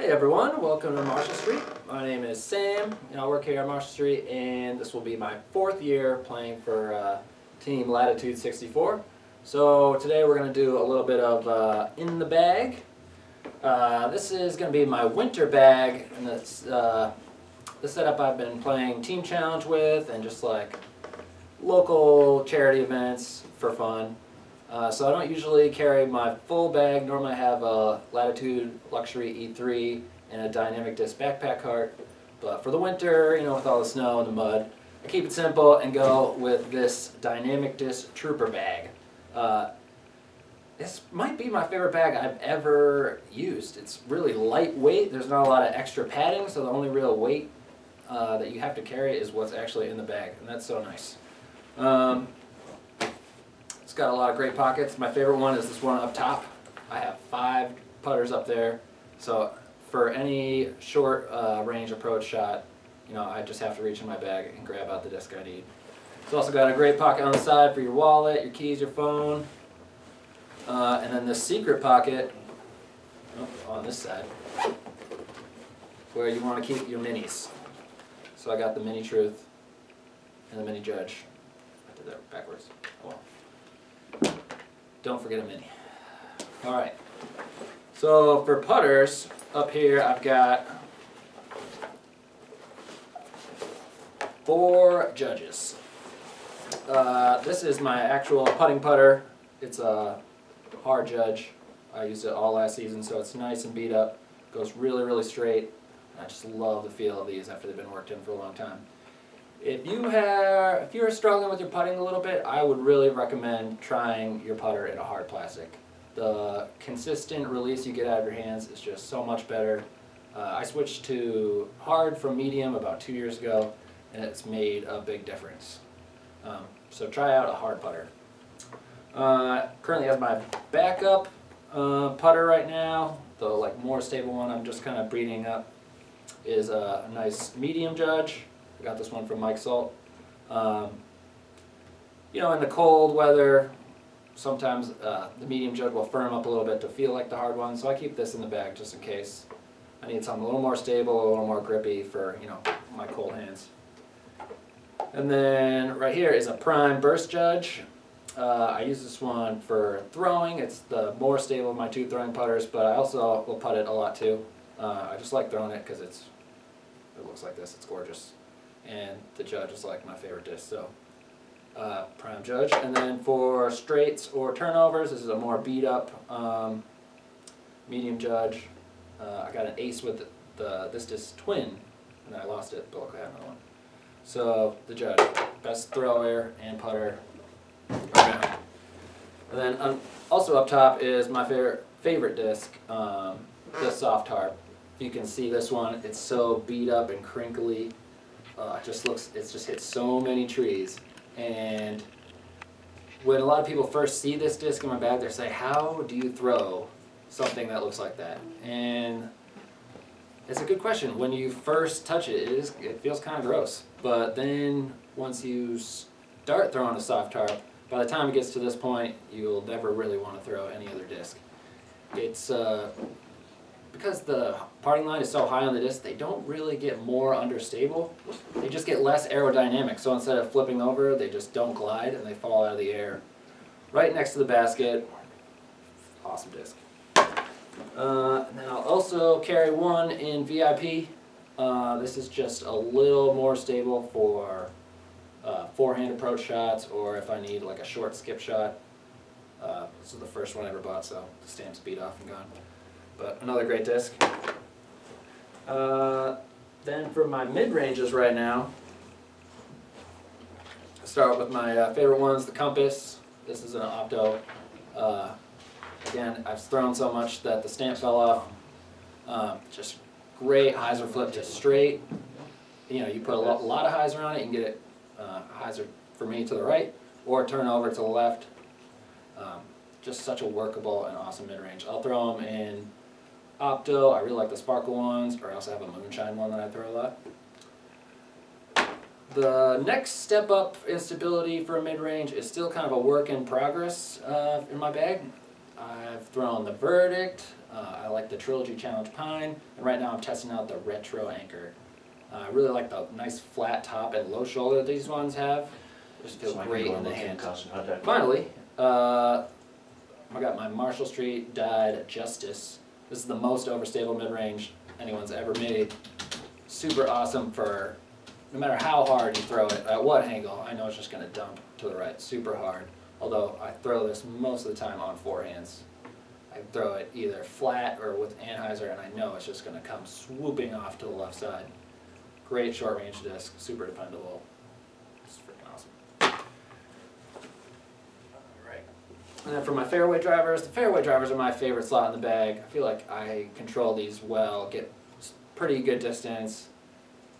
Hey everyone, welcome to Marshall Street. My name is Sam, and I work here at Marshall Street, and this will be my 4th year playing for Team Latitude 64. So today we're going to do a little bit of in the bag. This is going to be my winter bag, and it's the setup I've been playing Team Challenge with, and just like local charity events for fun. So I don't usually carry my full bag. Normally I have a Latitude Luxury E3 and a dynamic disc backpack cart. But for the winter, you know, with all the snow and the mud, I keep it simple and go with this dynamic disc trooper bag. This might be my favorite bag I've ever used. It's really lightweight. There's not a lot of extra padding, so the only real weight that you have to carry is what's actually in the bag, and that's so nice. It's got a lot of great pockets. My favorite one is this one up top. I have 5 putters up there, so for any short range approach shot, you know, I just have to reach in my bag and grab out the disc I need. It's also got a great pocket on the side for your wallet, your keys, your phone, and then this secret pocket on this side where you want to keep your minis. So I got the Mini Truth and the Mini Judge. I did that backwards. Oh well. Don't forget a mini. Alright, so for putters, up here I've got 4 Judges. This is my actual putting putter. It's a hard Judge. I used it all last season, so it's nice and beat up. Goes really, really straight. I just love the feel of these after they've been worked in for a long time. If you're struggling with your putting a little bit, I would really recommend trying your putter in a hard plastic. The consistent release you get out of your hands is just so much better. I switched to hard from medium about 2 years ago, and it's made a big difference. So try out a hard putter. Currently has my backup putter right now. The more stable one I'm just kind of breeding up is a nice medium Judge. I got this one from Mike Salt. You know, in the cold weather, sometimes the medium Judge will firm up a little bit to feel like the hard one, so I keep this in the bag just in case I need something a little more stable, a little more grippy for, you know, my cold hands. And then right here is a Prime Burst Judge. I use this one for throwing. It's the more stable of my 2 throwing putters, but I also will putt it a lot too. I just like throwing it because it looks like this. It's gorgeous. And the Judge is like my favorite disc, so Prime Judge. And then for straights or turnovers, this is a more beat up medium Judge. I got an ace with this disc twin, and I lost it, but look, I have another one. So the Judge, best thrower and putter around. And then also up top is my favorite disc, the Soft Harp. You can see this one, it's so beat up and crinkly. It just hits so many trees, and when a lot of people first see this disc in my bag, they say, how do you throw something that looks like that? And it's a good question. When you first touch it, it feels kind of gross, but then once you start throwing a Soft Harp, by the time it gets to this point, you'll never really want to throw any other disc. It's because the parting line is so high on the disc, they don't really get more understable. They just get less aerodynamic. So instead of flipping over, they just don't glide and they fall out of the air right next to the basket. Awesome disc. And then I'll also carry one in VIP. This is just a little more stable for forehand approach shots, or if I need like a short skip shot. This is the first one I ever bought, so the stamp's beat off and gone. But another great disc. Then for my mid-ranges right now, I'll start with my favorite ones, the Compass. This is an Octo. Again, I've thrown so much that the stamp fell off. Just great hyzer flip to straight. You know, you put a lot of hyzer on it, you can get it hyzer for me to the right, or turn over to the left. Just such a workable and awesome mid-range. I'll throw them in Octo. I really like the sparkle ones, or I also have a moonshine one that I throw a lot. The next step up in stability for a mid-range is still kind of a work in progress in my bag. I've thrown the Verdict, I like the Trilogy Challenge Pine, and right now I'm testing out the Retro Anchor. I really like the nice flat top and low shoulder that these ones have. Just feel great in the hand. Finally, I got my Marshall Street dyed Justice. This is the most overstable mid-range anyone's ever made. Super awesome for no matter how hard you throw it, at what angle. I know it's just going to dump to the right, super hard. Although I throw this most of the time on forehands. I throw it either flat or with anhyzer, and I know it's just going to come swooping off to the left side. Great short range disc, super dependable. It's freaking awesome. Alright. And then for my fairway drivers, the fairway drivers are my favorite slot in the bag. I feel like I control these well, get pretty good distance,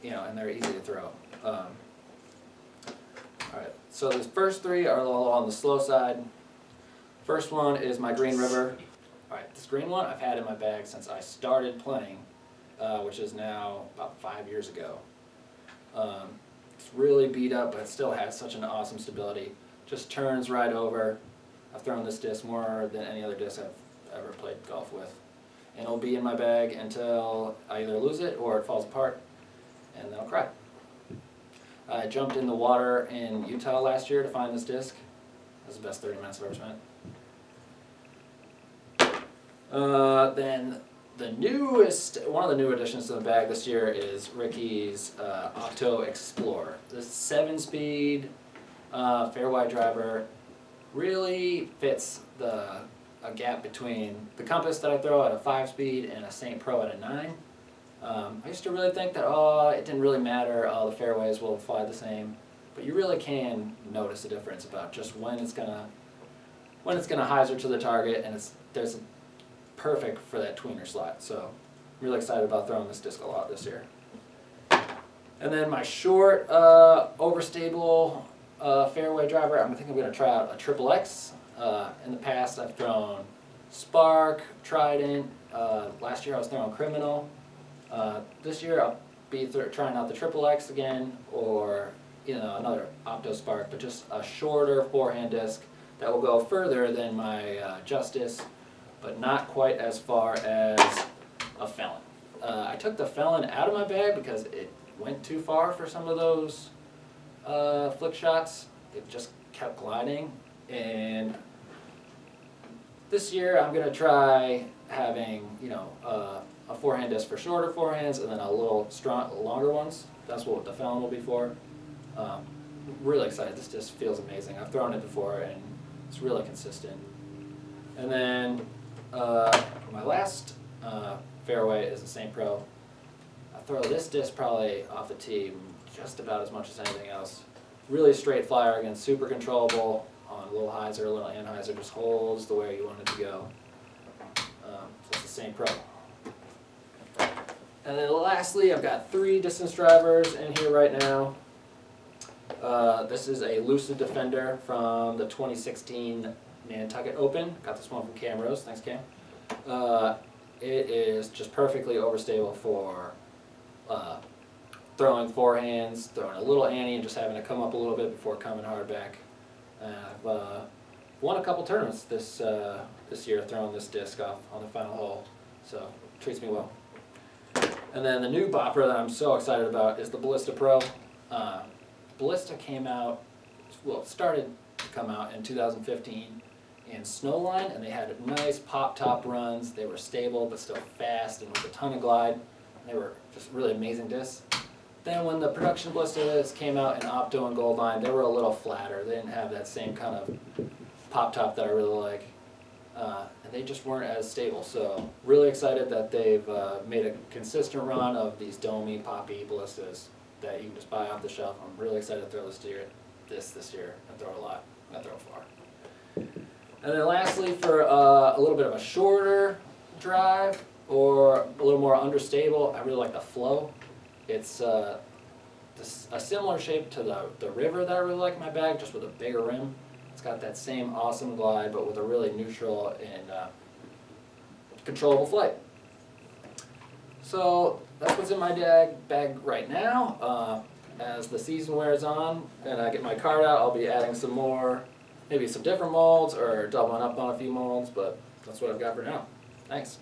you know, and they're easy to throw. Alright, so the first three are a little on the slow side. First one is my Green River. Alright, this green one I've had in my bag since I started playing, which is now about 5 years ago. It's really beat up, but it still has such an awesome stability. Just turns right over. I've thrown this disc more than any other disc I've ever played golf with. And it'll be in my bag until I either lose it or it falls apart, and then I'll cry. I jumped in the water in Utah last year to find this disc. That was the best 30 minutes I've ever spent. Then the newest, one of the new additions to the bag this year is Ricky's Octo Explorer. This 7-speed fairway driver really fits a gap between the Compass that I throw at a 5-speed and a St. Pro at a 9. I used to really think that, it didn't really matter, the fairways will fly the same, but you really can notice a difference about just when it's gonna hyzer to the target, and there's perfect for that tweener slot. So I'm really excited about throwing this disc a lot this year. And then my short, overstable fairway driver, I think I'm going to try out a Triple X. In the past I've thrown Spark, Trident, last year I was throwing Criminal. This year I'll be trying out the Triple X again, or another Octo Spark, but just a shorter forehand disc that will go further than my Justice, but not quite as far as a Felon. I took the Felon out of my bag because it went too far for some of those flick shots. It just kept gliding, and this year I'm going to try having a forehand disc for shorter forehands and then a little longer ones. That's what the Felon will be for. Really excited. This disc feels amazing. I've thrown it before and it's really consistent. And then my last fairway is the St. Pro. I throw this disc probably off the tee just about as much as anything else. Really straight flyer, again, super controllable on a little hyzer, a little anhyzer, just holds the way you want it to go. So it's the St. Pro. And then lastly, I've got 3 distance drivers in here right now. This is a Lucid Defender from the 2016 Nantucket Open. Got this one from Cam Rose. Thanks, Cam. It is just perfectly overstable for throwing forehands, throwing a little ante, and just having to come up a little bit before coming hard back. I've won a couple tournaments this year throwing this disc off on the final hole, so it treats me well. And then the new bopper that I'm so excited about is the Ballista Pro. Ballista came out, well, it started to come out in 2015 in Snowline, and they had nice pop-top runs. They were stable but still fast and with a ton of glide. They were just really amazing discs. Then when the production Ballistas came out in Octo and Goldline, they were a little flatter. They didn't have that same kind of pop-top that I really like. And they just weren't as stable. So really excited that they've made a consistent run of these domey, poppy Ballistas that you can just buy off the shelf. I'm really excited to throw this year and throw a lot, not throw far. And then lastly, for a little bit of a shorter drive or a little more understable, I really like the Flow. It's a similar shape to the River that I really like in my bag, just with a bigger rim. It's got that same awesome glide, but with a really neutral and controllable flight. So that's what's in my bag right now. As the season wears on and I get my card out, I'll be adding some more maybe some different molds or doubling up on a few molds, but that's what I've got for now. Thanks.